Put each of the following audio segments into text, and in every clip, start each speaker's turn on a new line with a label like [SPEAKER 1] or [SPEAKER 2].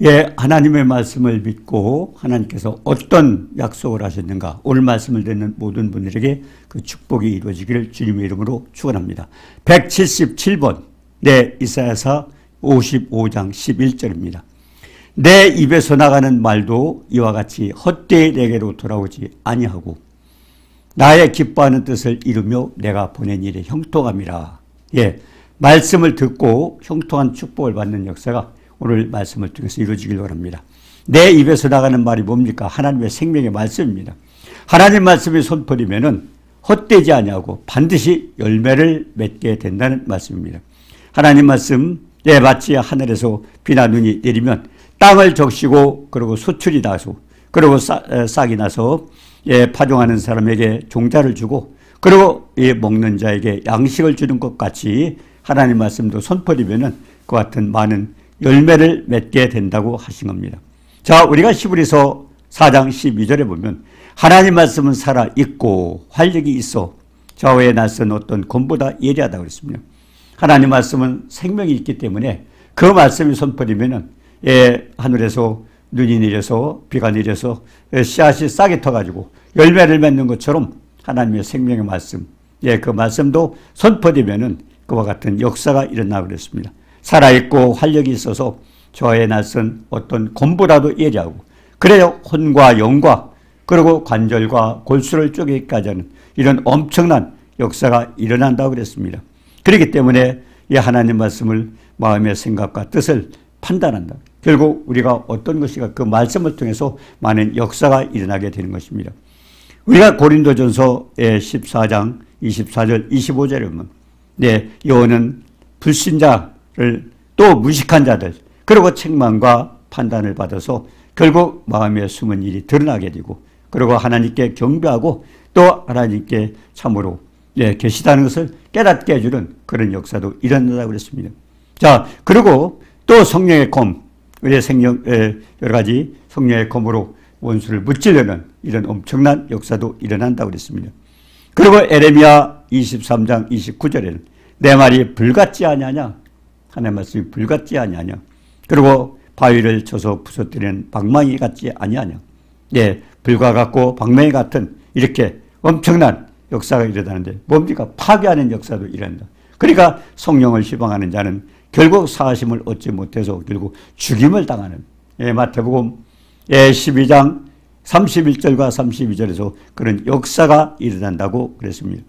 [SPEAKER 1] 예, 하나님의 말씀을 믿고 하나님께서 어떤 약속을 하셨는가, 오늘 말씀을 듣는 모든 분들에게 그 축복이 이루어지기를 주님의 이름으로 축원합니다. 177번 이사야서 55장 11절입니다. 내 입에서 나가는 말도 이와 같이 헛되이 내게로 돌아오지 아니하고 나의 기뻐하는 뜻을 이루며 내가 보낸 일에 형통함이라. 예, 말씀을 듣고 형통한 축복을 받는 역사가 오늘 말씀을 통해서 이루어지길 바랍니다. 내 입에서 나가는 말이 뭡니까? 하나님의 생명의 말씀입니다. 하나님 말씀이 선포되면은 헛되지 아니하고 반드시 열매를 맺게 된다는 말씀입니다. 하나님 말씀, 마치 하늘에서 비나 눈이 내리면 땅을 적시고 그리고 수출이 나서 그리고 싹이 나서 파종하는 사람에게 종자를 주고 그리고 먹는 자에게 양식을 주는 것 같이 하나님 말씀도 선포되면은 그 같은 많은 열매를 맺게 된다고 하신 겁니다. 자, 우리가 히브리서 4장 12절에 보면 하나님 말씀은 살아있고 활력이 있어 좌우에 낯선 어떤 검보다 예리하다고 그랬습니다. 하나님 말씀은 생명이 있기 때문에 그 말씀이 선포되면은 하늘에서 눈이 내려서 비가 내려서 씨앗이 싹이 터가지고 열매를 맺는 것처럼 하나님의 생명의 말씀, 그 말씀도 선포되면은 그와 같은 역사가 일어나고 그랬습니다. 살아있고 활력이 있어서 저의 낯선 어떤 검보다도 예리하고 그래요 혼과 영과 그리고 관절과 골수를 쪼개기까지 하는 이런 엄청난 역사가 일어난다고 그랬습니다. 그렇기 때문에 이 하나님 말씀을 마음의 생각과 뜻을 판단한다. 결국 우리가 어떤 것인가 그 말씀을 통해서 많은 역사가 일어나게 되는 것입니다. 우리가 고린도전서 14장 24절 25절에 보면 여호와는 불신자를 또 무식한 자들 그리고 책망과 판단을 받아서 결국 마음에 숨은 일이 드러나게 되고 그리고 하나님께 경배하고 또 하나님께 참으로 계시다는 것을 깨닫게 해주는 그런 역사도 일어난다고 그랬습니다. 자, 그리고 또 성령의 검, 우리의 여러 가지 성령의 검으로 원수를 무찌르는 이런 엄청난 역사도 일어난다고 그랬습니다. 그리고 에레미야 23장 29절에는 내 말이 불같지 아니하냐? 하나님의 말씀이 불같지 아니하냐? 그리고 바위를 쳐서 부서뜨리는 방망이 같지 아니하냐? 불과 같고 방망이 같은 이렇게 엄청난 역사가 일어나는데 뭡니까? 파괴하는 역사도 일어난다. 그러니까 성령을 희망하는 자는 결국 사하심을 얻지 못해서 결국 죽임을 당하는 마태복음 12장 31절과 32절에서 그런 역사가 일어난다고 그랬습니다.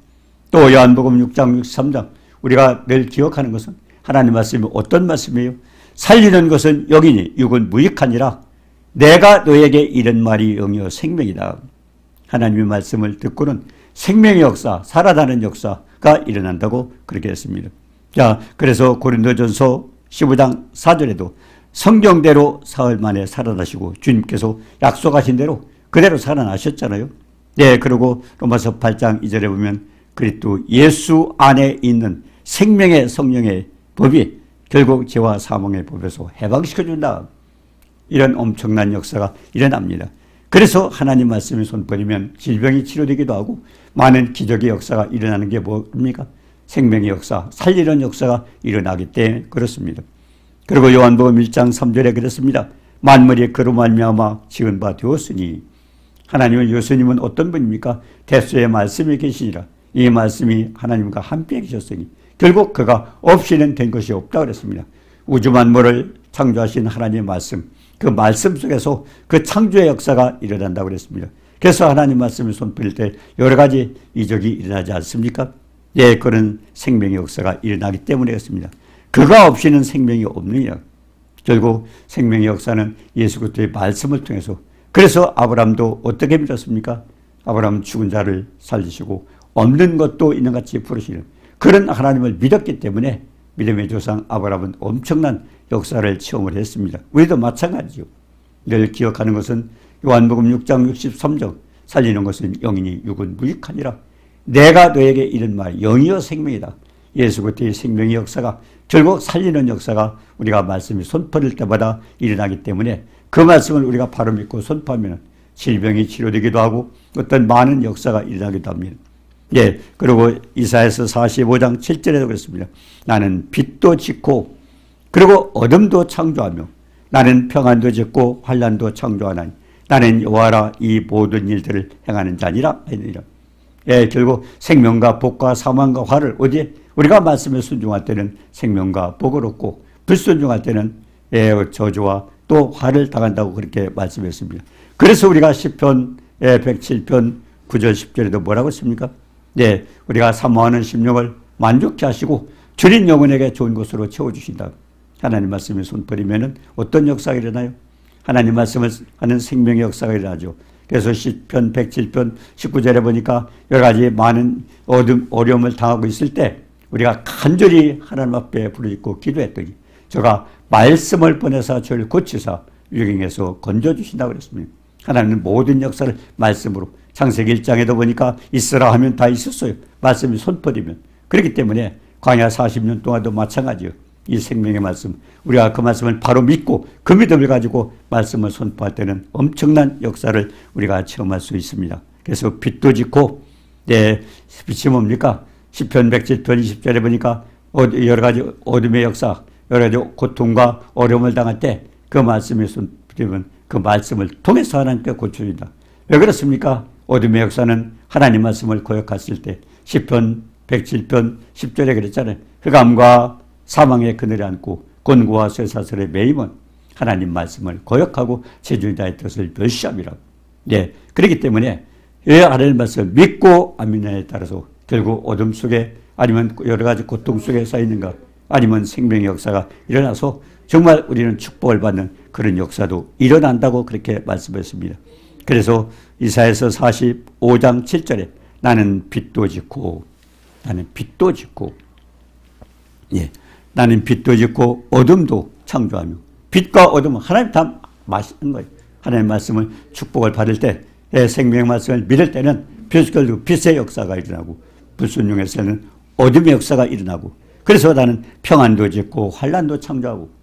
[SPEAKER 1] 또 요한복음 6장 63장 우리가 늘 기억하는 것은 하나님 말씀이 어떤 말씀이에요? 살리는 것은 영이니 육은 무익하니라. 내가 너에게 이런 말이 영이요 생명이다. 하나님의 말씀을 듣고는 생명의 역사, 살아나는 역사가 일어난다고 그렇게 했습니다. 자, 그래서 고린도전서 15장 4절에도 성경대로 사흘 만에 살아나시고 주님께서 약속하신 대로 그대로 살아나셨잖아요. 그리고 로마서 8장 2절에 보면 그리스도 예수 안에 있는 생명의 성령의 법이 결국 죄와 사망의 법에서 해방시켜준다. 이런 엄청난 역사가 일어납니다. 그래서 하나님 말씀이 선포되면 질병이 치료되기도 하고 많은 기적의 역사가 일어나는 게 뭡니까? 생명의 역사, 살리는 역사가 일어나기 때문에 그렇습니다. 그리고 요한복음 1장 3절에 그랬습니다. 만물이 그로 말미암아 지은 바 되었으니 하나님은 예수님은 어떤 분입니까? 태초에 말씀이 계시니라. 이 말씀이 하나님과 함께 계셨으니 결국 그가 없이는 된 것이 없다고 그랬습니다. 우주 만물을 창조하신 하나님의 말씀, 그 말씀 속에서 그 창조의 역사가 일어난다고 그랬습니다. 그래서 하나님 말씀을 선포할 때 여러 가지 이적이 일어나지 않습니까? 그런 생명의 역사가 일어나기 때문에 그렇습니다. 그가 없이는 생명이 없느냐. 결국 생명의 역사는 예수 그리스도의 말씀을 통해서 그래서 아브라함도 어떻게 믿었습니까? 아브라함 죽은 자를 살리시고 없는 것도 있는 같이 부르시는 그런 하나님을 믿었기 때문에 믿음의 조상 아브라함은 엄청난 역사를 체험을 했습니다. 우리도 마찬가지죠. 늘 기억하는 것은 요한복음 6장 63절 살리는 것은 영이니 육은 무익하니라. 내가 너에게 이런 말 영이여 생명이다. 예수 그리스도의 생명의 역사가 결국 살리는 역사가 우리가 말씀이 선포될 때마다 일어나기 때문에 그 말씀을 우리가 바로 믿고 선포하면 질병이 치료되기도 하고 어떤 많은 역사가 일어나기도 합니다. 그리고 이사야서 45장 7절에도 그랬습니다. 나는 빛도 짓고 그리고 어둠도 창조하며 나는 평안도 짓고 환난도 창조하나니 나는 여호와라 이 모든 일들을 행하는 자니라 하니라. 예, 결국 생명과 복과 사망과 화를 어디에 우리가 말씀에 순종할 때는 생명과 복을 얻고 불순종할 때는 저주와 또 화를 당한다고 그렇게 말씀했습니다. 그래서 우리가 시편 107편 9절 10절에도 뭐라고 했습니까? 네, 우리가 사모하는 심령을 만족케 하시고 주린 영혼에게 좋은 것으로 채워주신다. 하나님 말씀에 손버리면 어떤 역사가 일어나요? 하나님 말씀을 하는 생명의 역사가 일어나죠. 그래서 시편 107편 19절에 보니까 여러 가지 많은 어려움을 당하고 있을 때 우리가 간절히 하나님 앞에 부르짖고 기도했더니 저가 말씀을 보내사 저를 고치사 유경에서 건져주신다고 그랬습니다. 하나님은 모든 역사를 말씀으로 창세기 1장에도 보니까 있으라 하면 다 있었어요. 말씀이 손버리면. 그렇기 때문에 광야 40년 동안도 마찬가지예요. 이 생명의 말씀, 우리가 그 말씀을 바로 믿고 그 믿음을 가지고 말씀을 선포할 때는 엄청난 역사를 우리가 체험할 수 있습니다. 그래서 빛도 짓고, 빛이 뭡니까? 시편 107편 20절에 보니까 여러 가지 어둠의 역사, 여러 가지 고통과 어려움을 당할 때 그 말씀에 손들면 그 말씀을 통해서 하나님께 고쳐준다. 왜 그렇습니까? 어둠의 역사는 하나님 말씀을 거역했을 때 시편 107편 10절에 그랬잖아요. 흑암과 사망의 그늘에 앉고 곤고와 쇠사슬에 매임은 하나님 말씀을 거역하고 제주자의 뜻을 멸시함이라고. 네, 그렇기 때문에 왜 하나님 말씀을 믿고 안 믿느냐에 따라서 결국 어둠 속에 아니면 여러 가지 고통 속에 서 있는가 아니면 생명의 역사가 일어나서 정말 우리는 축복을 받는 그런 역사도 일어난다고 그렇게 말씀했습니다. 그래서 이사야서 45장 7절에 나는 빛도 짓고 예, 나는 빛도 짓고 어둠도 창조하며 빛과 어둠은 하나님 다 마시는 거예요. 하나님 말씀을 축복을 받을 때 생명의 말씀을 믿을 때는 빛의 역사가 일어나고 불순종에서는 어둠의 역사가 일어나고 그래서 나는 평안도 짓고 환난도 창조하고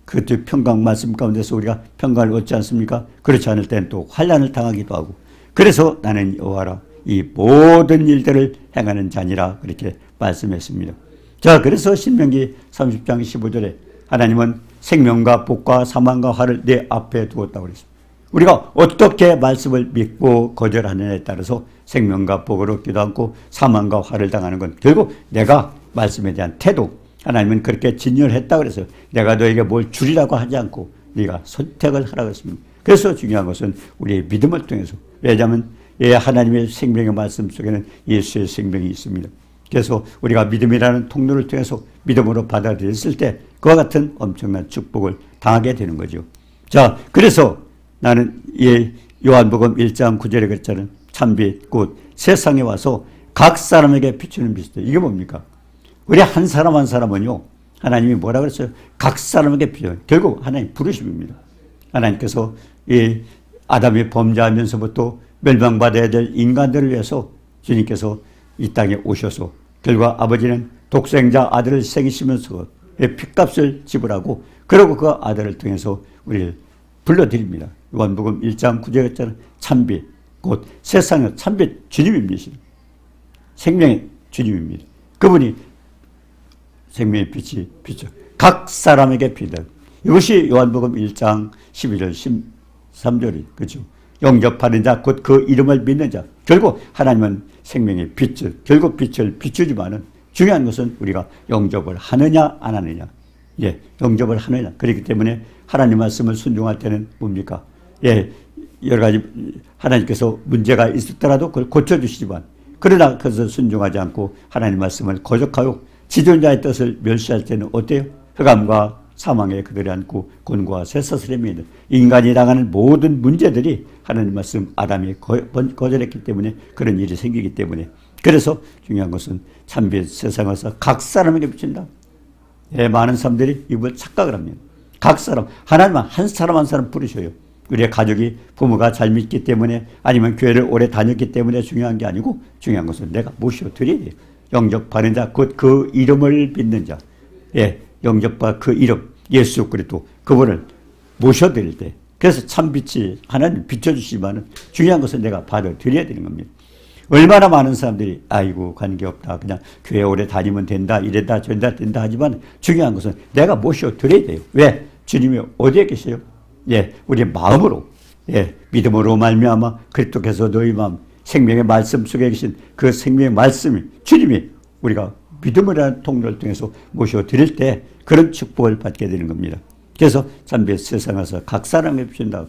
[SPEAKER 1] 그 평강 말씀 가운데서 우리가 평강을 얻지 않습니까? 그렇지 않을 때는 또 환난을 당하기도 하고 그래서 나는 여호와라 이 모든 일들을 행하는 자니라 그렇게 말씀했습니다. 자, 그래서 신명기 30장 15절에 하나님은 생명과 복과 사망과 화를 내 앞에 두었다고 그랬습니다. 우리가 어떻게 말씀을 믿고 거절하느냐에 따라서 생명과 복을 얻기도 않고 사망과 화를 당하는 건 결국 내가 말씀에 대한 태도, 하나님은 그렇게 진열했다고 그래서 내가 너에게 뭘 주리라고 하지 않고 네가 선택을 하라고 했습니다. 그래서 중요한 것은 우리의 믿음을 통해서 왜냐하면 하나님의 생명의 말씀 속에는 예수의 생명이 있습니다. 그래서 우리가 믿음이라는 통로를 통해서 믿음으로 받아들였을 때 그와 같은 엄청난 축복을 당하게 되는 거죠. 자, 그래서 나는 요한복음 1장 9절에 그랬잖아요. 참빛 곧 세상에 와서 각 사람에게 비추는 빛이다. 이게 뭡니까? 우리 한 사람 한 사람은요. 하나님이 뭐라 그랬어요? 각 사람에게 비춰요. 결국 하나님 부르심입니다. 하나님께서 이 아담이 범죄하면서부터 멸망받아야 될 인간들을 위해서 주님께서 이 땅에 오셔서 결과 아버지는 독생자 아들을 생기시면서 핏값을 지불하고 그리고 그 아들을 통해서 우리를 불러드립니다. 요한복음 1장 9절에 있잖아요. 참빛 곧 세상의 참빛 주님입니다. 생명의 주님입니다. 그분이 생명의 빛이 비춰 각 사람에게 비다. 이것이 요한복음 1장 12절 13절이 그죠. 영접하는 자 곧 그 이름을 믿는 자. 결국 하나님은 생명의 빛을 결국 빛을 비추지만은 중요한 것은 우리가 영접을 하느냐 안 하느냐. 영접을 하느냐. 그렇기 때문에 하나님 말씀을 순종할 때는 뭡니까? 여러 가지 하나님께서 문제가 있었더라도 그걸 고쳐주시지만 그러나 그것을 순종하지 않고 하나님 말씀을 거역하고 지존자의 뜻을 멸시할 때는 어때요? 흑암과 사망에 그들이 앉고 곤고와 쇠사슬에 매이는 인간이 당하는 모든 문제들이 하나님 말씀 아담이 거절했기 때문에 그런 일이 생기기 때문에 그래서 중요한 것은 참빛 세상에서 각 사람에게 비친다. 많은 사람들이 이걸 착각을 합니다. 각 사람, 하나님만 한 사람 한 사람 부르셔요. 우리의 가족이 부모가 잘 믿기 때문에 아니면 교회를 오래 다녔기 때문에 중요한 게 아니고 중요한 것은 내가 모셔드려야 돼요. 영접하는 자, 곧 그 이름을 믿는 자. 영접과 그 이름, 예수 그리스도 그분을 모셔드릴 때 그래서 참빛이 하나님 비춰주시지만 중요한 것은 내가 받아들여야 되는 겁니다. 얼마나 많은 사람들이 아이고 관계없다. 그냥 교회 오래 다니면 된다. 이래다 저래다 된다 하지만 중요한 것은 내가 모셔드려야 돼요. 왜? 주님이 어디에 계세요? 예, 우리의 마음으로, 예, 믿음으로 말미암아 그리스도께서 너희 마음 생명의 말씀 속에 계신 그 생명의 말씀이 주님이 우리가 믿음이라는 통로를 통해서 모셔드릴 때 그런 축복을 받게 되는 겁니다. 그래서 참 세상에서 각 사람이 주신다.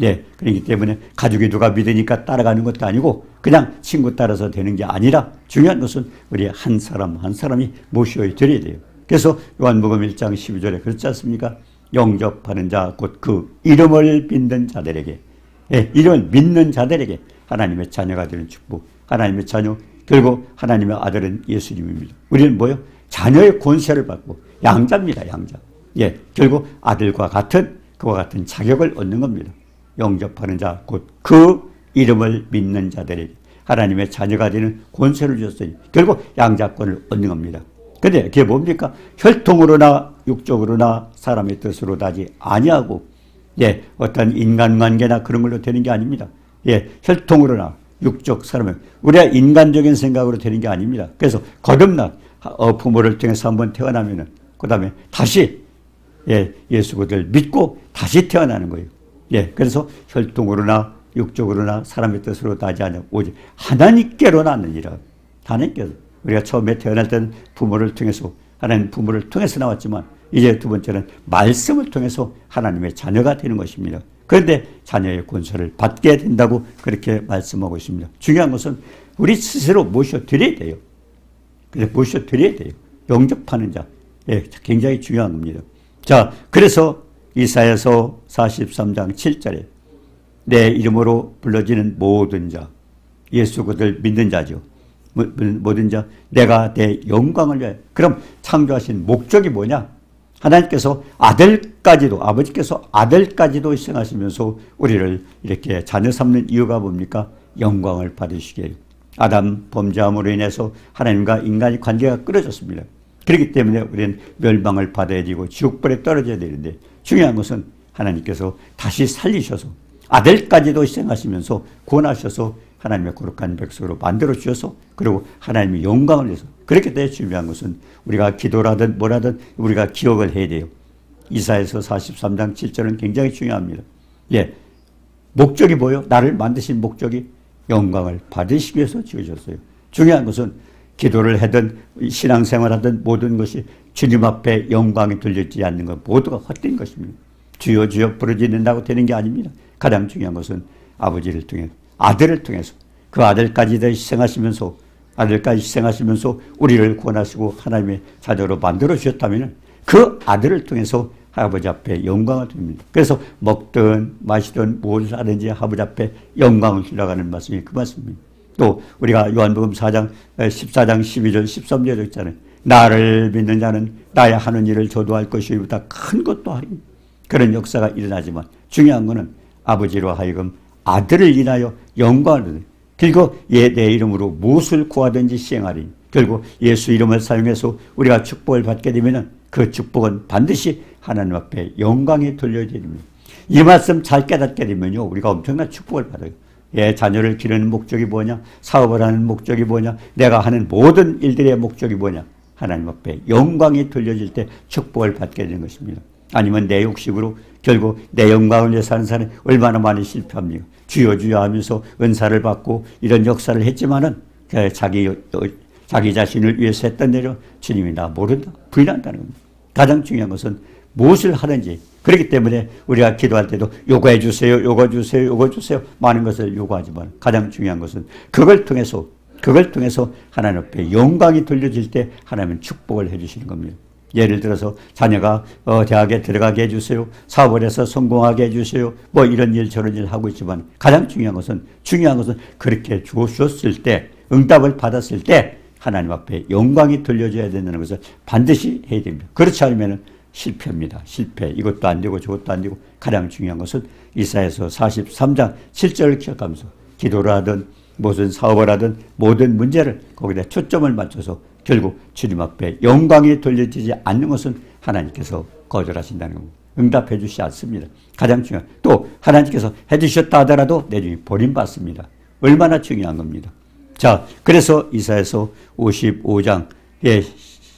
[SPEAKER 1] 예, 그렇기 때문에 가족이 누가 믿으니까 따라가는 것도 아니고 그냥 친구 따라서 되는 게 아니라 중요한 것은 우리 한 사람 한 사람이 모셔드려야 돼요. 그래서 요한복음 1장 12절에 그렇지 않습니까? 영접하는 자 곧 그 이름을 믿는 자들에게, 예, 이름을 믿는 자들에게 하나님의 자녀가 되는 축복. 하나님의 자녀, 결국 하나님의 아들은 예수님입니다. 우리는 뭐요? 자녀의 권세를 받고 양자입니다. 양자. 예, 결국 아들과 같은 그와 같은 자격을 얻는 겁니다. 영접하는 자 곧 그 이름을 믿는 자들에게 하나님의 자녀가 되는 권세를 주셨으니 결국 양자권을 얻는 겁니다. 그런데 그게 뭡니까? 혈통으로나 육적으로나 사람의 뜻으로 나지 아니하고, 예, 어떤 인간관계나 그런 걸로 되는 게 아닙니다. 예, 혈통으로나 육적 사람의 우리가 인간적인 생각으로 되는 게 아닙니다. 그래서 거듭나 부모를 통해서 한번 태어나면은 그 다음에 다시, 예, 예수 그리스도를 믿고 다시 태어나는 거예요. 예, 그래서 혈통으로나 육적으로나 사람의 뜻으로 나지 않고 오직 하나님께로 나느니라. 하나님께로. 우리가 처음에 태어날 때는 부모를 통해서, 하나님 부모를 통해서 나왔지만 이제 두 번째는 말씀을 통해서 하나님의 자녀가 되는 것입니다. 그런데 자녀의 권세를 받게 된다고 그렇게 말씀하고 있습니다. 중요한 것은 우리 스스로 모셔드려야 돼요. 그래서 모셔드려야 돼요. 영접하는 자. 예, 굉장히 중요한 겁니다. 자, 그래서 이사야서 43장 7절에 내 이름으로 불러지는 모든 자, 예수 그들을 믿는 자죠. 모든 자, 내가 내 영광을 위하여. 그럼 창조하신 목적이 뭐냐? 하나님께서 아들까지도, 아버지께서 아들까지도 희생하시면서 우리를 이렇게 자녀 삼는 이유가 뭡니까? 영광을 받으시게 해요. 아담 범죄함으로 인해서 하나님과 인간의 관계가 끊어졌습니다. 그렇기 때문에 우리는 멸망을 받아야 되고 지옥불에 떨어져야 되는데 중요한 것은 하나님께서 다시 살리셔서 아들까지도 희생하시면서 구원하셔서 하나님의 거룩한 백성으로 만들어 주셔서 그리고 하나님의 영광을 위해서 그렇기 때문에 중요한 것은 우리가 기도라든 뭐라든 우리가 기억을 해야 돼요. 이사야서 43장 7절은 굉장히 중요합니다. 예, 목적이 뭐예요? 나를 만드신 목적이 영광을 받으시기 위해서 지으셨어요. 중요한 것은 기도를 하든 신앙생활하든 모든 것이 주님 앞에 영광이 돌려지지 않는 것 모두가 헛된 것입니다. 주여 주여 부르짖는다고 되는 게 아닙니다. 가장 중요한 것은 아버지를 통해 아들을 통해서 그 아들까지도 희생하시면서 우리를 구원하시고 하나님의 자녀로 만들어 주셨다면 그 아들을 통해서 아버지 앞에 영광을 드립니다. 그래서 먹든 마시든 무엇을 하든지 아버지 앞에 영광을 흘러가는 말씀이 그 말씀입니다. 또 우리가 요한복음 14장 12절 13절에 있잖아요. 나를 믿는 자는 나의 하는 일을 저도 할 것이보다 큰 것도 하리. 그런 역사가 일어나지만 중요한 것은 아버지로 하여금 아들을 인하여 영광을 얻는, 그리고 내 이름으로 무엇을 구하든지 시행하리. 결국 예수 이름을 사용해서 우리가 축복을 받게 되면 그 축복은 반드시 하나님 앞에 영광이 돌려져야 됩니다. 이 말씀 잘 깨닫게 되면요 우리가 엄청난 축복을 받아요. 예, 자녀를 기르는 목적이 뭐냐? 사업을 하는 목적이 뭐냐? 내가 하는 모든 일들의 목적이 뭐냐? 하나님 앞에 영광이 돌려질 때 축복을 받게 되는 것입니다. 아니면 내 욕심으로 결국 내 영광을 위해서 하는 사람이 얼마나 많이 실패합니까? 주여 주여 하면서 은사를 받고 이런 역사를 했지만은 자기 자신을 위해서 했던 대로 주님이 나 모른다, 부인한다는 겁니다. 가장 중요한 것은 무엇을 하든지 그렇기 때문에 우리가 기도할 때도 요구해 주세요, 요구 주세요, 요구 주세요 많은 것을 요구하지만 가장 중요한 것은 그걸 통해서 하나님 앞에 영광이 돌려질 때 하나님은 축복을 해 주시는 겁니다. 예를 들어서 자녀가 대학에 들어가게 해주세요. 사업을 해서 성공하게 해주세요. 뭐 이런 일 저런 일 하고 있지만 가장 중요한 것은 그렇게 주었을 때 응답을 받았을 때 하나님 앞에 영광이 돌려져야 된다는 것을 반드시 해야 됩니다. 그렇지 않으면 실패입니다. 실패. 이것도 안 되고 저것도 안 되고 가장 중요한 것은 이사야서 43장 7절을 기억하면서 기도를 하든 무슨 사업을 하든 모든 문제를 거기다 초점을 맞춰서 결국 주님 앞에 영광이 돌려지지 않는 것은 하나님께서 거절하신다는 겁니다. 응답해 주시지 않습니다. 가장 중요한 또 하나님께서 해주셨다 하더라도 내중에 버림받습니다. 얼마나 중요한 겁니다. 자, 그래서 이사야서 55장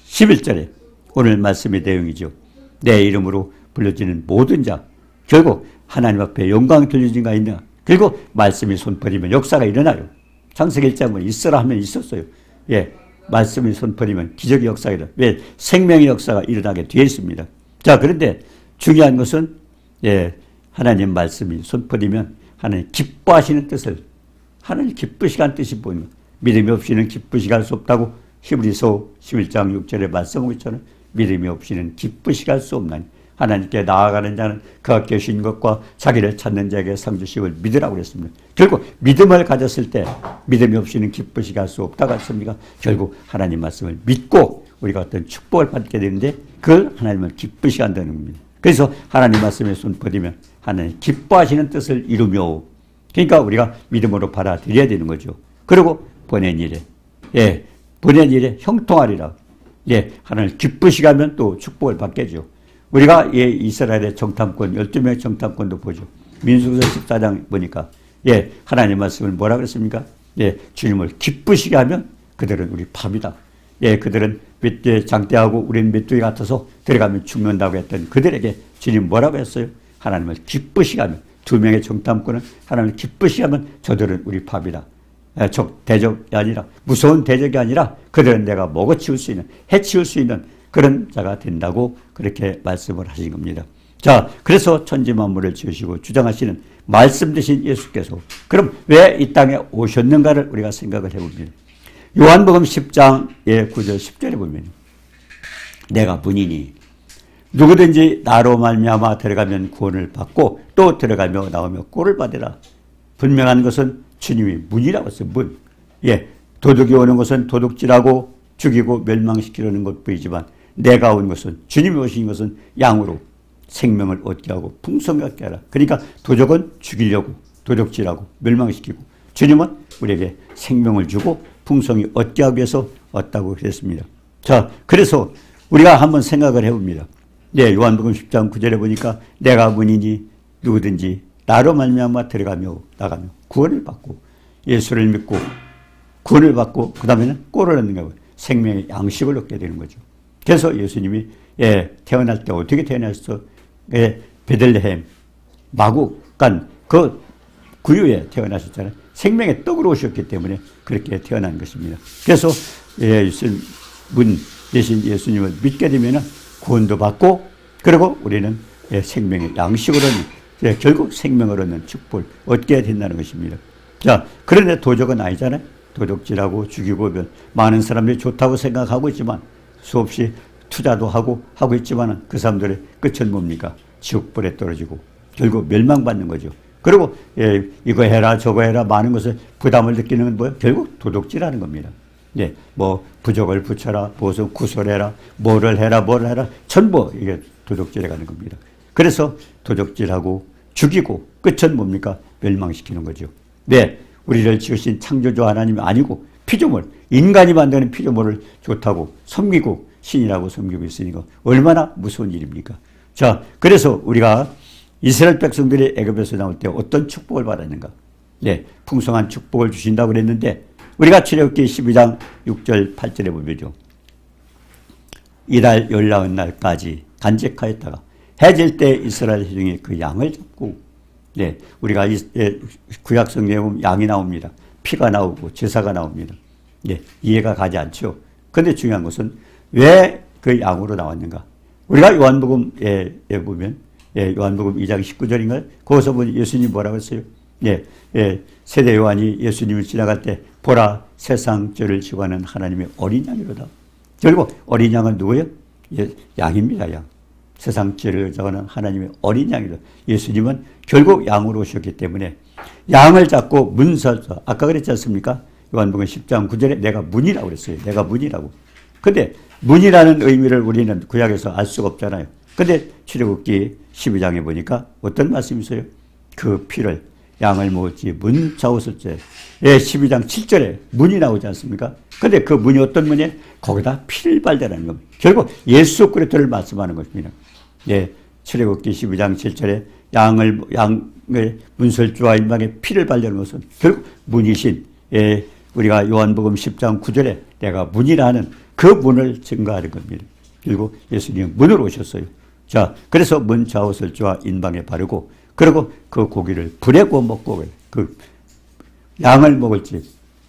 [SPEAKER 1] 11절에 오늘 말씀의 내용이죠. 내 이름으로 불려지는 모든 자, 결국 하나님 앞에 영광 돌려진 가 있냐? 결국 말씀이 손버리면 역사가 일어나요. 창세기 1장은 있어라 하면 있었어요. 예, 말씀이 손버리면 기적의 역사가 일어나요. 왜? 생명의 역사가 일어나게 되어 있습니다. 자, 그런데 중요한 것은 예, 하나님 말씀이 손버리면 하나님 기뻐하시는 뜻을, 하나님 기쁘시게 한 뜻이 보이는 것. 믿음이 없이는 기쁘시게 할 수 없다고 히브리서 11장 6절에 말씀하고 있잖아요. 믿음이 없이는 기쁘시게 할 수 없나니 하나님께 나아가는 자는 그가 계신 것과 자기를 찾는 자에게 상 주심을 믿으라고 그랬습니다. 결국 믿음을 가졌을 때 믿음이 없이는 기쁘시게 할 수 없다고 했습니까? 결국 하나님 말씀을 믿고 우리가 어떤 축복을 받게 되는데 그걸 하나님을 기쁘시게 한다는 겁니다. 그래서 하나님 말씀에 손 뻗으면 하나님 기뻐하시는 뜻을 이루며, 그러니까 우리가 믿음으로 받아들여야 되는 거죠. 그리고 보낸 일에, 예, 보낸 일에 형통하리라. 예, 하나님 기쁘시게 하면 또 축복을 받겠죠. 우리가 예, 이스라엘의 정탐권, 12명의 정탐권도 보죠. 민수기서 14장 보니까 예, 하나님 말씀을 뭐라 그랬습니까? 예, 주님을 기쁘시게 하면 그들은 우리 밥이다. 예, 그들은 장대하고 우리는 메뚜기 같아서 들어가면 죽는다고 했던 그들에게 주님 뭐라고 했어요? 하나님을 기쁘시게 하면, 2명의 정탐꾼은 하나님을 기쁘시게 하면 저들은 우리 밥이다. 대적이 아니라, 무서운 대적이 아니라 그들은 내가 먹어치울 수 있는, 해치울 수 있는 그런 자가 된다고 그렇게 말씀을 하신 겁니다. 자, 그래서 천지 만물을 지으시고 주장하시는 말씀 되신 예수께서 그럼 왜 이 땅에 오셨는가를 우리가 생각을 해봅니다. 요한복음 10장의 9절 10절에 보면 내가 문이니 누구든지 나로 말미암아 들어가면 구원을 받고 또 들어가며 나오며 꼴을 받으라. 분명한 것은 주님이 문이라고 했어요. 문. 예, 도둑이 오는 것은 도둑질하고 죽이고 멸망시키려는 것뿐이지만 내가 온 것은, 주님이 오신 것은 양으로 생명을 얻게 하고 풍성히 얻게 하라. 그러니까 도적은 죽이려고 도둑질하고 멸망시키고 주님은 우리에게 생명을 주고 풍성히 얻게 하기 위해서 왔다고 그랬습니다. 자, 그래서 우리가 한번 생각을 해봅니다. 네, 요한복음 10장 9절에 보니까 내가 문이니 누구든지 나로 말미암아 들어가며 나가며 구원을 받고 예수를 믿고 구원을 받고 그 다음에는 꼴을 얻는 거예요. 생명의 양식을 얻게 되는 거죠. 그래서 예수님이 태어날 때 어떻게 태어났어? 베들레헴 마구간 그 구유에 태어나셨잖아요. 생명의 떡으로 오셨기 때문에 그렇게 태어난 것입니다. 그래서 문 대신 예수님을 믿게 되면 구원도 받고 그리고 우리는 생명의 양식을 얻는, 결국 생명을 얻는 축복을 얻게 된다는 것입니다. 자, 그런데 도적은 아니잖아요. 도둑질하고 죽이고 많은 사람들이 좋다고 생각하고 있지만 수없이 투자도 하고 있지만 그 사람들의 끝은 뭡니까? 지옥불에 떨어지고 결국 멸망받는 거죠. 그리고 이거 해라 저거 해라 많은 것을 부담을 느끼는 건 뭐예요? 결국 도둑질하는 겁니다. 예, 뭐 부적을 붙여라, 무슨 구설해라, 뭐를 해라, 전부 이게 도둑질해 가는 겁니다. 그래서 도둑질하고 죽이고 끝은 뭡니까? 멸망시키는 거죠. 네, 우리를 지으신 창조주 하나님이 아니고 피조물, 인간이 만드는 피조물을 좋다고 섬기고 신이라고 섬기고 있으니까 얼마나 무서운 일입니까? 자, 그래서 우리가 이스라엘 백성들이 애굽에서 나올 때 어떤 축복을 받았는가? 네, 풍성한 축복을 주신다고 그랬는데 우리가 출애굽기 12장 6절 8절에 보면요. 이달 14날까지 간직하였다가 해질 때 이스라엘 회중이 그 양을 잡고, 네, 우리가 구약 성경에 보면 양이 나옵니다. 피가 나오고 제사가 나옵니다. 네, 이해가 가지 않죠. 그런데 중요한 것은 왜 그 양으로 나왔는가? 우리가 요한복음에 보면 요한복음 2장 19절인가요? 거기서 보니 예수님이 뭐라고 했어요? 세대 요한이 예수님을 지나갈 때 보라 세상 죄를 지고 하는 하나님의 어린 양이로다. 결국 어린 양은 누구예요? 양입니다. 양. 세상 죄를 지고 하는 하나님의 어린 양이로다. 예수님은 결국 양으로 오셨기 때문에 양을 잡고 문설서, 아까 그랬지 않습니까? 요한복음 10장 9절에 내가 문이라고 그랬어요. 내가 문이라고. 근데 문이라는 의미를 우리는 구약에서 알 수가 없잖아요. 근데 출애굽기 12장에 보니까 어떤 말씀이 있어요? 그 피를 양을 먹었지 문 잡았을 때 12장 7절에 문이 나오지 않습니까? 근데 그 문이 어떤 문이에요? 거기다 피를 발견하는 겁니다. 결국 예수 그리스도를 말씀하는 것입니다. 출애굽기 12장 7절에 양을 문설주와 인방에 피를 발견하는 것은 결국 문이신 우리가 요한복음 10장 9절에 내가 문이라는 그 문을 증거하는 겁니다. 그리고 예수님은 문으로 오셨어요. 자, 그래서 문 좌우설주와 인방에 바르고, 그리고 그 고기를 불에 구워 먹고, 그 양을 먹을지,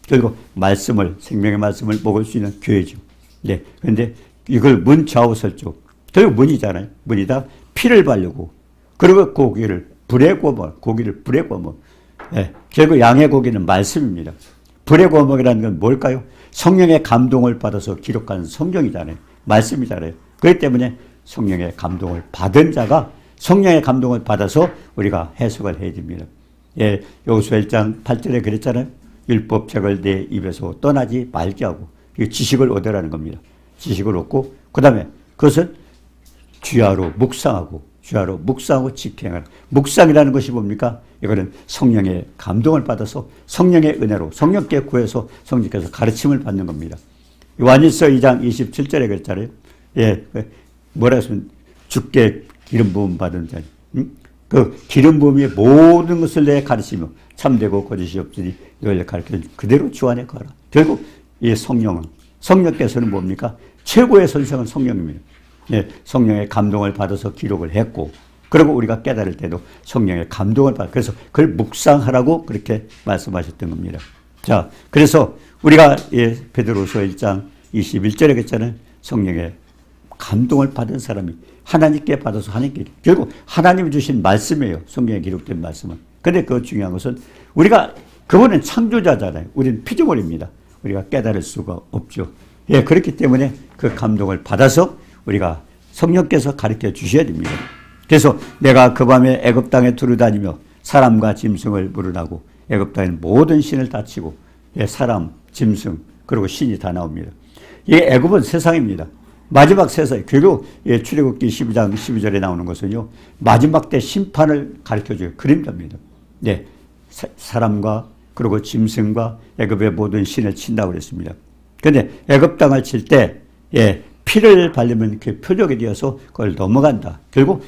[SPEAKER 1] 그리고 말씀을, 생명의 말씀을 먹을 수 있는 교회죠. 네. 그런데 이걸 문 좌우설주, 결국 문이잖아요. 문이다 피를 바르고, 그리고 고기를 불에 구워 먹, 고기를 불에 구워 먹. 네. 결국 양의 고기는 말씀입니다. 불에 구워 먹이라는 건 뭘까요? 성령의 감동을 받아서 기록한 성경이잖아요. 말씀이잖아요. 그렇기 때문에 성령의 감동을 받은 자가 성령의 감동을 받아서 우리가 해석을 해야 됩니다. 예, 여호수아 1장 8절에 그랬잖아요. 율법책을 내 입에서 떠나지 말게 하고, 지식을 얻으라는 겁니다. 지식을 얻고, 그 다음에 그것을 주야로 묵상하고, 주야로 묵상하고 집행하라. 묵상이라는 것이 뭡니까? 이거는 성령의 감동을 받아서 성령의 은혜로 성령께 구해서 성령께서 가르침을 받는 겁니다. 요한일서 2장 27절에 그랬잖아요. 예, 뭐라 했으면 주께 기름 부음 받은 자니, 그 기름 부음이 모든 것을 내 가르치며 참되고 거짓이 없으니 너희를 가르쳐 그대로 주 안에 거하라. 결국 이 성령은, 성령께서는 뭡니까? 최고의 선생은 성령입니다. 예, 성령의 감동을 받아서 기록을 했고, 그리고 우리가 깨달을 때도 성령의 감동을 받아, 그래서 그걸 묵상하라고 그렇게 말씀하셨던 겁니다. 자, 그래서 우리가 예, 베드로서 1장 21절에 그랬잖아요. 성령의 감동을 받은 사람이 하나님께 받아서 하나님께, 결국 하나님이 주신 말씀이에요. 성경에 기록된 말씀은. 근데 그 중요한 것은 우리가, 그분은 창조자잖아요. 우리는 피조물입니다. 우리가 깨달을 수가 없죠. 예, 그렇기 때문에 그 감동을 받아서 우리가 성령께서 가르쳐 주셔야 됩니다. 그래서 내가 그 밤에 애굽 땅에 두루다니며 사람과 짐승을 물으라고, 애굽 땅에는 모든 신을 다 치고, 예, 사람, 짐승, 그리고 신이 다 나옵니다. 이 애굽은 세상입니다. 마지막 세상, 결국 예, 출애굽기 12장 12절에 나오는 것은요, 마지막 때 심판을 가르쳐줘요. 그림자입니다. 네, 사람과 그리고 짐승과 애굽의 모든 신을 친다고 그랬습니다. 그런데 애굽 땅을 칠 때 예, 피를 바르면 그 표적이 되어서 그걸 넘어간다. 결국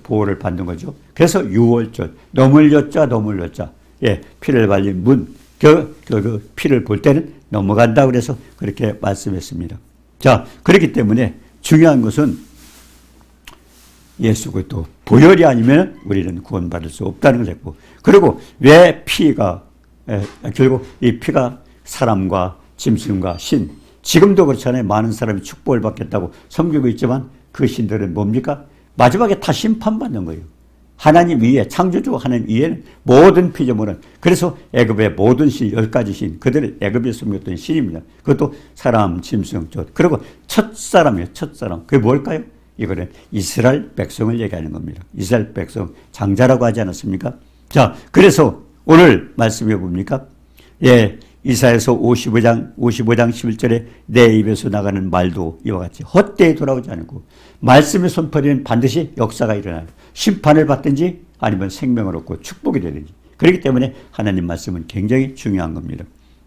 [SPEAKER 1] 보호를 받는 거죠. 그래서 유월절, 넘을렸자 넘을렸자, 예, 피를 발린 문, 그 피를 볼 때는 넘어간다. 그래서 그렇게 말씀했습니다. 자, 그렇기 때문에 중요한 것은 예수 그리스도 보혈이 아니면 우리는 구원받을 수 없다는 것을 했고, 그리고 왜 피가, 결국 이 피가 사람과 짐승과 신, 지금도 그렇잖아요. 많은 사람이 축복을 받겠다고 섬기고 있지만 그 신들은 뭡니까? 마지막에 다 심판받는 거예요. 하나님 위에, 창조주 하나님 위에는 모든 피조물은, 그래서 애굽의 모든 신, 10가지 신, 그들은 애굽에 숨겼던 신입니다. 그것도 사람, 짐승, 그리고 첫사람이에요. 첫사람. 그게 뭘까요? 이거는 이스라엘 백성을 얘기하는 겁니다. 이스라엘 백성, 장자라고 하지 않았습니까? 자, 그래서 오늘 말씀해 봅니까? 예, 이사야서 55장 11절에 내 입에서 나가는 말도 이와 같이 헛되이 돌아오지 않고, 말씀의 손퍼리는 반드시 역사가 일어나요. 심판을 받든지 아니면 생명을 얻고 축복이 되든지. 그렇기 때문에 하나님 말씀은 굉장히 중요한 겁니다.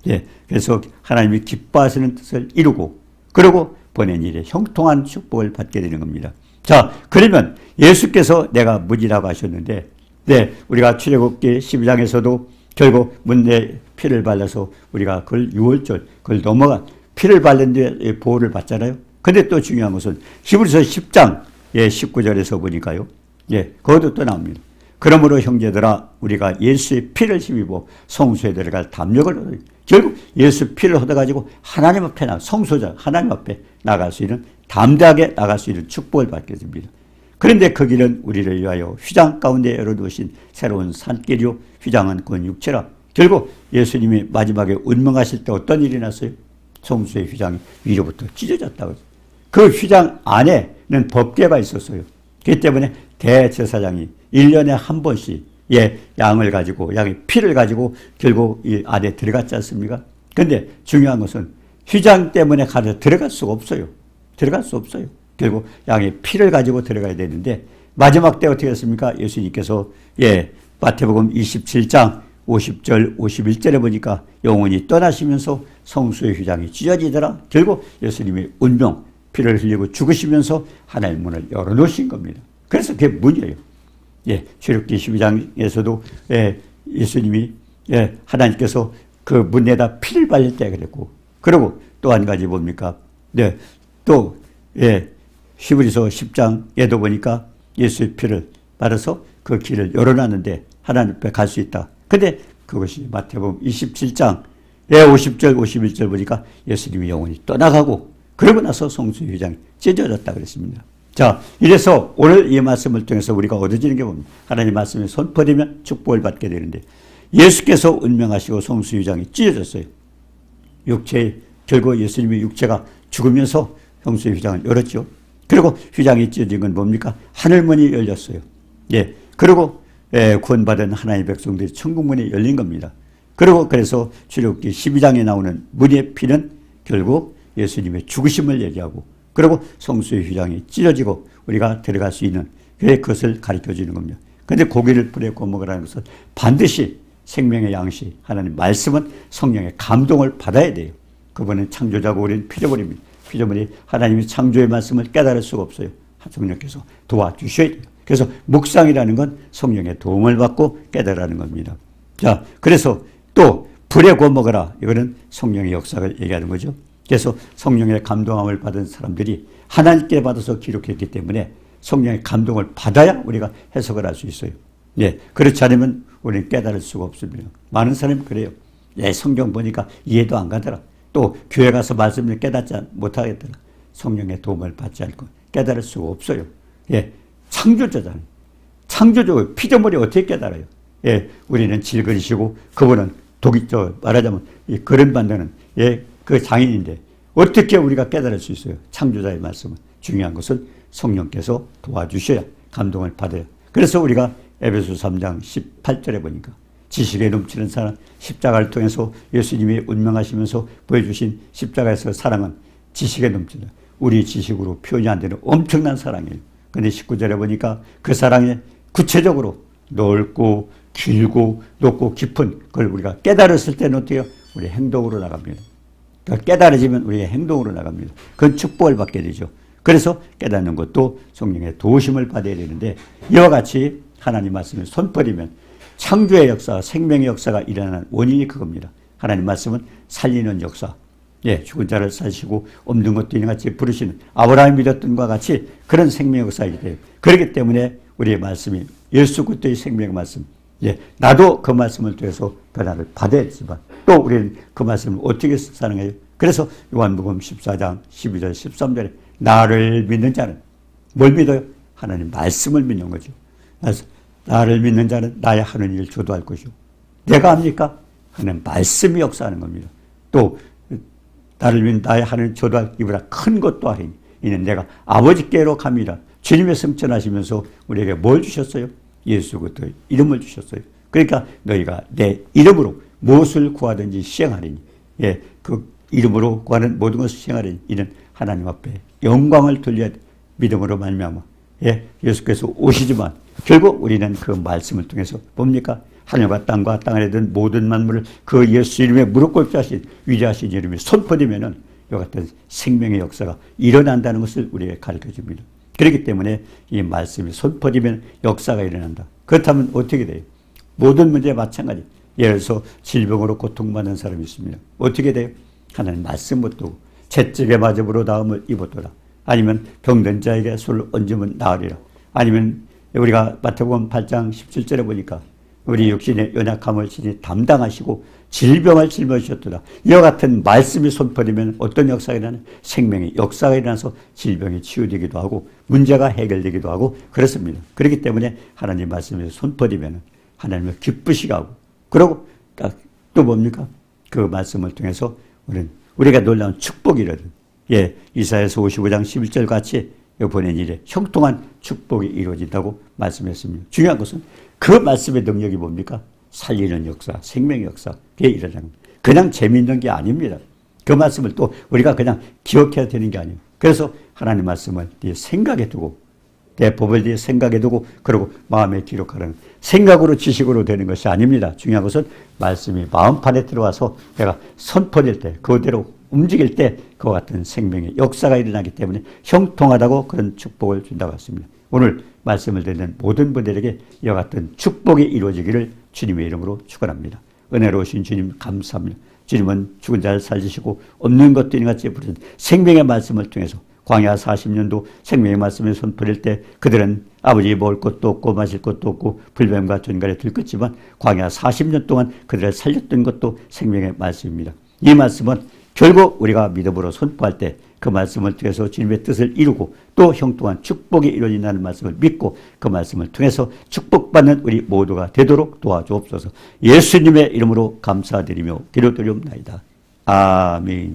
[SPEAKER 1] 예, 그래서 하나님이 기뻐하시는 뜻을 이루고, 그리고 보낸 일에 형통한 축복을 받게 되는 겁니다. 자, 그러면 예수께서 내가 문이라고 하셨는데, 네, 우리가 출애굽기 12장에서도 결국 문에 피를 발라서 우리가 그걸 유월절, 그걸 넘어간 피를 바른 뒤에 보호를 받잖아요. 근데 또 중요한 것은 히브리서 10장 19절에서 보니까요. 예, 거기도 또 나옵니다. 그러므로 형제들아, 우리가 예수의 피를 힘입어 성소에 들어갈 담력을 얻어, 결국 예수 피를 얻어가지고 하나님 앞에 성소자 하나님 앞에 나갈 수 있는, 담대하게 나갈 수 있는 축복을 받게 됩니다. 그런데 그 길은 우리를 위하여 휘장 가운데 열어두신 새로운 산길이요, 휘장은 그 육체라. 결국 예수님이 마지막에 운명하실 때 어떤 일이 났어요? 성소의 휘장이 위로부터 찢어졌다고. 그 휘장 안에는 법궤가 있었어요. 그렇기 때문에 대제사장이 1년에 한 번씩 양을 가지고, 양의 피를 가지고 결국 이 안에 들어갔지 않습니까? 근데 중요한 것은 휘장 때문에 가서 들어갈 수가 없어요. 들어갈 수 없어요. 결국 양의 피를 가지고 들어가야 되는데, 마지막 때 어떻게 했습니까? 예수님께서 마태복음 27장 50절 51절에 보니까 영혼이 떠나시면서 성소의 휘장이 찢어지더라. 결국 예수님이 운명 피를 흘리고 죽으시면서 하나의 문을 열어놓으신 겁니다. 그래서 그게 문이에요. 출애굽기 12장에서도 예수님이 하나님께서 그 문에다 피를 발릴 때 그랬고, 그리고 또 한 가지 뭡니까? 또 히브리서 10장에도 보니까 예수의 피를 받아서 그 길을 열어놨는데 하나님 앞에 갈 수 있다. 근데 그것이 마태복음 27장에 50절 51절 보니까 예수님이 영원히 떠나가고 그러고 나서 성수의 휘장이 찢어졌다 그랬습니다. 자, 이래서 오늘 이 말씀을 통해서 우리가 얻어지는 게 뭡니까? 하나님 말씀에 손버리면 축복을 받게 되는데 예수께서 운명하시고 성수의 휘장이 찢어졌어요. 결국 예수님의 육체가 죽으면서 성수의 휘장을 열었죠. 그리고 휘장이 찢어진 건 뭡니까? 하늘문이 열렸어요. 예. 그리고 구원받은 하나님의 백성들이 천국문이 열린 겁니다. 그리고 그래서 출애굽기 12장에 나오는 문의 피는 결국 예수님의 죽으심을 얘기하고 그리고 성수의 휘장이 찢어지고 우리가 들어갈 수 있는 그것을 가르쳐 주는 겁니다. 그런데 고기를 불에 구워 먹으라는 것은 반드시 생명의 양식 하나님 말씀은 성령의 감동을 받아야 돼요. 그분은 창조자고 우리는 피조물입니다. 피조물이 하나님의 창조의 말씀을 깨달을 수가 없어요. 성령께서 도와주셔야 돼요. 그래서 묵상이라는 건 성령의 도움을 받고 깨달으라는 겁니다. 자, 그래서 또 불에 구워 먹어라. 이거는 성령의 역사를 얘기하는 거죠. 그래서 성령의 감동함을 받은 사람들이 하나님께 받아서 기록했기 때문에 성령의 감동을 받아야 우리가 해석을 할 수 있어요. 예, 그렇지 않으면 우리는 깨달을 수가 없습니다. 많은 사람이 그래요. 예, 성경 보니까 이해도 안 가더라. 또 교회 가서 말씀을 깨닫지 못하겠더라. 성령의 도움을 받지 않고 깨달을 수가 없어요. 예, 창조자잖아요. 창조주 피조물이 어떻게 깨달아요? 예, 우리는 질그리시고 그분은 말하자면 이 그림 만드는 그 장인인데 어떻게 우리가 깨달을 수 있어요? 창조자의 말씀은 중요한 것은 성령께서 도와주셔야 감동을 받아요. 그래서 우리가 에베소 3장 18절에 보니까 지식에 넘치는 사랑, 십자가를 통해서 예수님이 운명하시면서 보여주신 십자가에서 사랑은 지식에 넘치는 우리 지식으로 표현이 안 되는 엄청난 사랑이에요. 근데 19절에 보니까 그 사랑이 구체적으로 넓고 길고 높고 깊은 그걸 우리가 깨달았을 때는 어때요? 우리 행동으로 나갑니다. 그러니까 깨달아지면 우리의 행동으로 나갑니다. 그건 축복을 받게 되죠. 그래서 깨닫는 것도 성령의 도우심을 받아야 되는데 이와 같이 하나님 말씀을 손버리면 창조의 역사, 생명의 역사가 일어나는 원인이 그겁니다. 하나님 말씀은 살리는 역사, 예, 죽은 자를 사시고 없는 것도 이같이 부르시는 아브라함이 믿었던 것과 같이 그런 생명의 역사이기 때문에 그렇기 때문에 우리의 말씀이 예수 그리스도의 생명의 말씀, 예, 나도 그 말씀을 통해서 변화를 받아야 되지만 또 우리는 그 말씀을 어떻게 사랑해요? 그래서 요한복음 14장 12절 13절에 나를 믿는 자는 뭘 믿어요? 하나님 말씀을 믿는 거죠. 그래서 나를 믿는 자는 나의 하는 일을 저도 할 것이요. 내가 합니까? 하나님 말씀이 역사하는 겁니다. 또 나를 믿는 나의 하는 저도 할 이보다 큰 것도 하리니 이는 내가 아버지께로 갑니다. 주님의 승천하시면서 우리에게 뭘 주셨어요? 예수 그리스도의 이름을 주셨어요. 그러니까 너희가 내 이름으로 무엇을 구하든지 시행하리니, 예, 그 이름으로 구하는 모든 것을 시행하리니 이는 하나님 앞에 영광을 돌려 믿음으로 말미암아, 예, 예수께서 오시지만 결국 우리는 그 말씀을 통해서 뭡니까? 하늘과 땅과 땅 아래 든 모든 만물을 그 예수 이름에 무릎 꿇게 하신 위대하신 이름에 손버리면은 이와 같은 생명의 역사가 일어난다는 것을 우리에게 가르쳐 줍니다. 그렇기 때문에 이 말씀이 손버리면 역사가 일어난다. 그렇다면 어떻게 돼요? 모든 문제에 마찬가지. 예를 들어서 질병으로 고통받는 사람이 있습니다. 어떻게 돼요? 하나님 말씀 못 두고 채찍에 맞음으로 나음을 입었더라. 아니면 병든 자에게 손을 얹으면 나으리라. 아니면 우리가 마태복음 8장 17절에 보니까 우리 육신의 연약함을 신이 담당하시고 질병을 짊어지셨더라. 이와 같은 말씀이 손버리면 어떤 역사가 일어나는? 생명의 역사가 일어나서 질병이 치유되기도 하고 문제가 해결되기도 하고 그렇습니다. 그렇기 때문에 하나님 말씀에 손버리면 하나님을 기쁘시게 하고 그리고 또 뭡니까? 그 말씀을 통해서 우리가 놀라운 축복이 이루어진, 예, 이사야서 55장 11절 같이 보낸 일에 형통한 축복이 이루어진다고 말씀했습니다. 중요한 것은 그 말씀의 능력이 뭡니까? 살리는 역사, 생명의 역사, 그게 일어나는 겁니다. 그냥 재미있는 게 아닙니다. 그 말씀을 또 우리가 그냥 기억해야 되는 게 아니에요. 그래서 하나님 말씀을 네 생각에 두고, 내 법을 네 생각에 두고, 그리고 마음에 기록하는 생각으로 지식으로 되는 것이 아닙니다. 중요한 것은 말씀이 마음판에 들어와서 내가 선포될 때, 그대로 움직일 때 그와 같은 생명의 역사가 일어나기 때문에 형통하다고 그런 축복을 준다고 했습니다. 오늘 말씀을 듣는 모든 분들에게 이와 같은 축복이 이루어지기를 주님의 이름으로 축원합니다. 은혜로우신 주님 감사합니다. 주님은 죽은 자를 살리시고 없는 것들이 같이 부르신 생명의 말씀을 통해서 광야 40년도 생명의 말씀을 선포할 때 그들은 아버지 먹을 것도 없고 마실 것도 없고 불뱀과 전갈에 들끓지만 광야 40년 동안 그들을 살렸던 것도 생명의 말씀입니다. 이 말씀은 결국 우리가 믿음으로 선포할 때 그 말씀을 통해서 주님의 뜻을 이루고 또 형통한 축복이 이루어진다는 말씀을 믿고 그 말씀을 통해서 축복받는 우리 모두가 되도록 도와주옵소서. 예수님의 이름으로 감사드리며 기도드리옵나이다. 아멘.